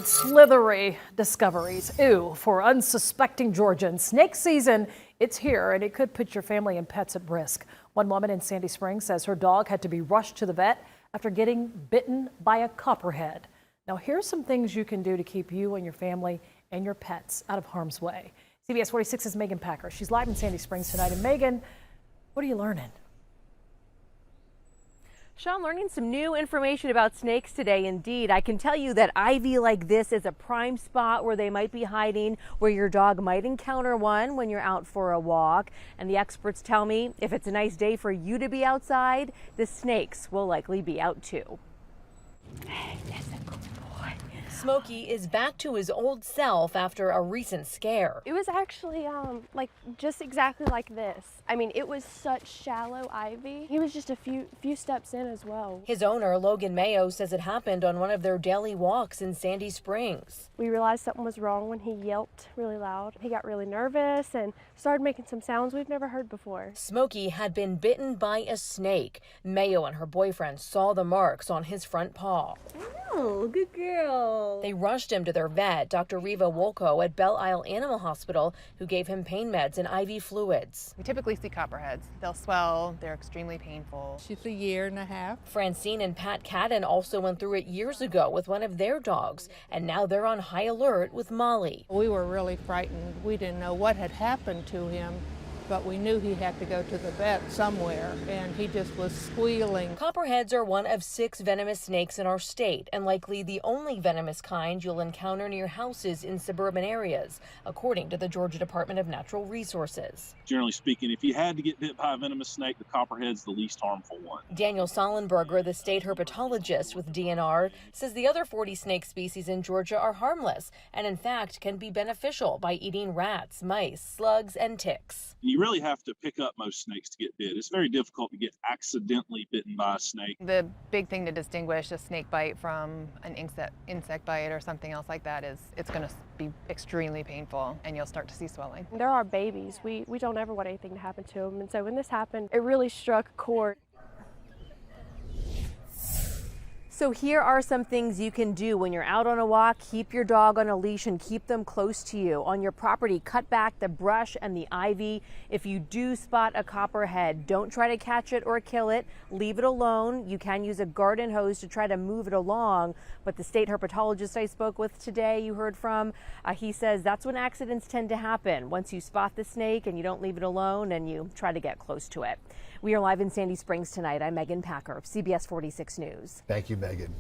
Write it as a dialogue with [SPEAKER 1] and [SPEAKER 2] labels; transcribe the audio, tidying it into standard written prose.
[SPEAKER 1] Slithery discoveries. Ew, for unsuspecting Georgians. Snake season, it's here, and it could put your family and pets at risk. One woman in Sandy Springs says her dog had to be rushed to the vet after getting bitten by a copperhead. Now, here's some things you can do to keep you and your family and your pets out of harm's way. CBS 46's Megan Packer. She's live in Sandy Springs tonight. And Megan, what are you learning?
[SPEAKER 2] Sean, learning some new information about snakes today. Indeed, I can tell you that ivy like this is a prime spot where they might be hiding, where your dog might encounter one when you're out for a walk. And the experts tell me if it's a nice day for you to be outside, the snakes will likely be out too. That's a good boy. Smokey is back to his old self after a recent scare.
[SPEAKER 3] It was actually like just exactly like this. I mean, it was such shallow ivy. He was just a few steps in as well.
[SPEAKER 2] His owner, Logan Mayo, says it happened on one of their daily walks in Sandy Springs.
[SPEAKER 3] We realized something was wrong when he yelped really loud. He got really nervous and started making some sounds we've never heard before.
[SPEAKER 2] Smokey had been bitten by a snake. Mayo and her boyfriend saw the marks on his front paw.
[SPEAKER 4] Oh, good girl.
[SPEAKER 2] They rushed him to their vet, Dr. Riva Wolko at Belle Isle Animal Hospital, who gave him pain meds and IV fluids.
[SPEAKER 5] We typically see copperheads. They'll swell, they're extremely painful.
[SPEAKER 4] She's a year and a half.
[SPEAKER 2] Francine and Pat Cadden also went through it years ago with one of their dogs, and now they're on high alert with Molly.
[SPEAKER 4] We were really frightened. We didn't know what had happened to him, but we knew he had to go to the vet somewhere, and he just was squealing.
[SPEAKER 2] Copperheads are one of 6 venomous snakes in our state, and likely the only venomous kind you'll encounter near houses in suburban areas, according to the Georgia Department of Natural Resources.
[SPEAKER 6] Generally speaking, if you had to get bit by a venomous snake, the copperhead's the least harmful one.
[SPEAKER 2] Daniel Sollenberger, the state herpetologist with DNR, says the other 40 snake species in Georgia are harmless and, in fact, can be beneficial by eating rats, mice, slugs, and ticks.
[SPEAKER 6] You really have to pick up most snakes to get bit. It's very difficult to get accidentally bitten by a snake.
[SPEAKER 5] The big thing to distinguish a snake bite from an insect bite or something else like that is it's going to be extremely painful and you'll start to see swelling.
[SPEAKER 3] They're our babies. We don't ever want anything to happen to them. And so when this happened, it really struck a chord.
[SPEAKER 2] So here are some things you can do when you're out on a walk. Keep your dog on a leash and keep them close to you. On your property, cut back the brush and the ivy. If you do spot a copperhead, don't try to catch it or kill it. Leave it alone. You can use a garden hose to try to move it along. But the state herpetologist I spoke with today, you heard from, he says that's when accidents tend to happen. Once you spot the snake and you don't leave it alone and you try to get close to it. We are live in Sandy Springs tonight. I'm Megan Packer, CBS 46 News.
[SPEAKER 7] Thank you, Megan.